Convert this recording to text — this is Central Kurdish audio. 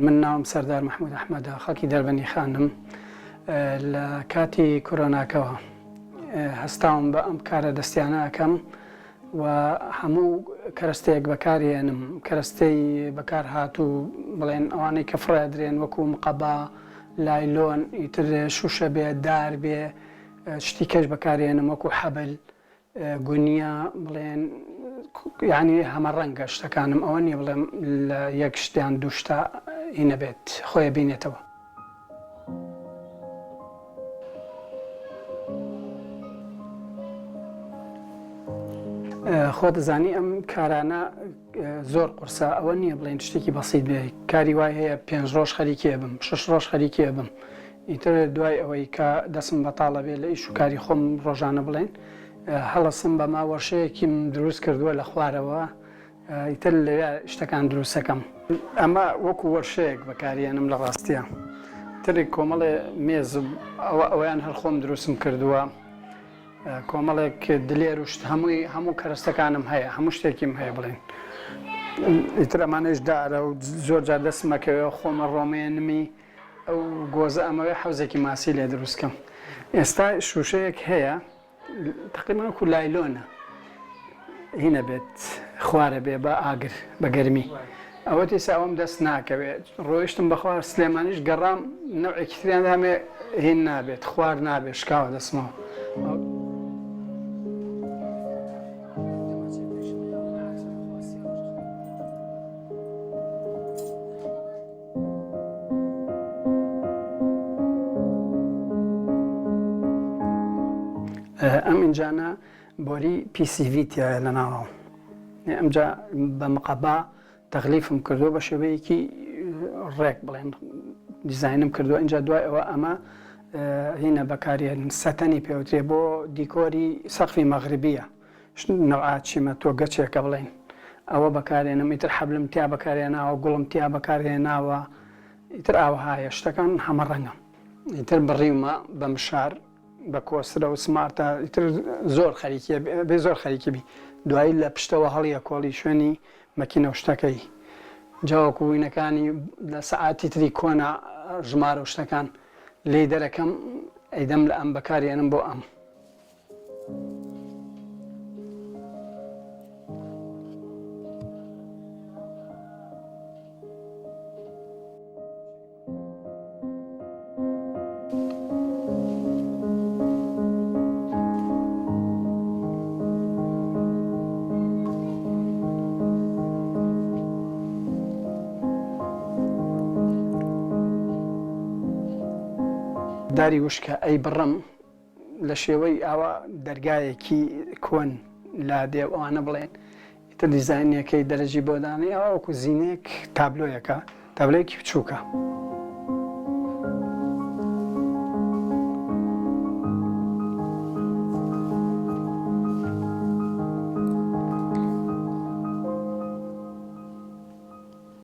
من ناوم سەردار محمود ئەحمەدە خەڵکی دەربەنی خانم لە کاتی کۆرۆناکەوە هەستاوم بە ئەم کارە دەستیانە ئەەکەم و هەموو کەرەستەیەک بەکارهێنم کەرەستەی بەکار هاتوو بڵێن ئەوانەی کە فڕێدرێن وەکو مقەبا لایلۆن ئیتر شوشە بێ دار بێ شتی کەش بەکارهێنم وەکو حەبل گونیا بڵێن یعنی هەمە ڕەنگە شتەکانم ئەوە نییە بڵێم لە یەک شتیان دووشتا هینە بێت خۆی بینێتەوە. خۆ دەزانی ئەم کارانە زۆر قورسە ئەوە نییە بڵێن شتێکی بەسیط بێ کاری وای هەیە 5 ڕۆژ خەریکێ بم 6 ڕۆژ خەریکێ بم ئیتر دوای ئەوەی کە دەسم بەتاڵە بێ لە ئیش و کاری خۆم ڕۆژانە بڵێن هەڵەسم بە ماوەشەیەکیم دروست کردووە لە خوارەوە ئیتر لەوێ شتەکان دروستەکەم ئەمە وەکو وەرشەیەک بەکارێنم لە ڕاستیە تری کۆمەڵێ مێز ئەویان هەر خۆم دروستم کردووە کۆمەڵێک دلێر و شت هەموو کەرەستەکانم هەیە هەموو شتێکیم هەیە بڵێن ئیتر ئەمانەش دارە و زۆر جار دەستمەکەوێ خۆمە ڕۆمێنمی ئەو گۆزە ئەمەوێ حەوزێکی ماسی لێ دروستکەم ئێستا شوشەیەک هەیە تقریبا وەکو لایلۆنە هینە بێت خوارە بێ بە ئاگر بە گەرمی ئەوە تێسا ئەوم دەست ناکەوێت ڕۆیشتم بە خوار سلێمانیش گەڕام نەوعێکی تریان هەمێ هین نابێت خوار نابێت شکاوە دەستمەوە. ئەم ئینجانە بۆری PCVتیە لە ناوەوە ئەمجا بە مقەبا تەغلیفم کردووە بە شێوەیەکی ڕێک بڵێن دیزاینم کردووە اینجا دوای ئەوە ئەمە هینە بەکارێن سەتەنی پێوترێ بۆ دیکۆری سەقفی مەغربیە نەوعات چیمە تۆ گەچێکە بڵێن ئەوە بەکارێنم ئیتر حەبلم تیا بەکارێناوە گوڵم تیا بەکارهێناوە ئیتر ئاوهایە شتەکان هەمە ڕەنگە ئیتر بڕیمە بە مشار بە کۆسرە و سمارتە ئیتر زۆر خەریکیە بێ زۆر خەریکی بی دوایی لە پشتەوە هەڵیە کۆڵی شوێنی مەکینە و شتەکەی جاوەکو وینەکانی لە سەعاتی تری کۆنا ژمارە و شتەکان لێ دەرەکەم ئەیدەم لە ئەم بەکارێنم بۆ ئەم. داری وشکە ئەی بڕم لە شێوەی ئاوا دەرگایەکی کۆن لا دێو ئەوانە بڵێن ئیتر دیزاینەکەی دەرەجی بۆدانی ئەوە وەکو زینێک تابلۆیەکە تابلۆیەکی بچووکە.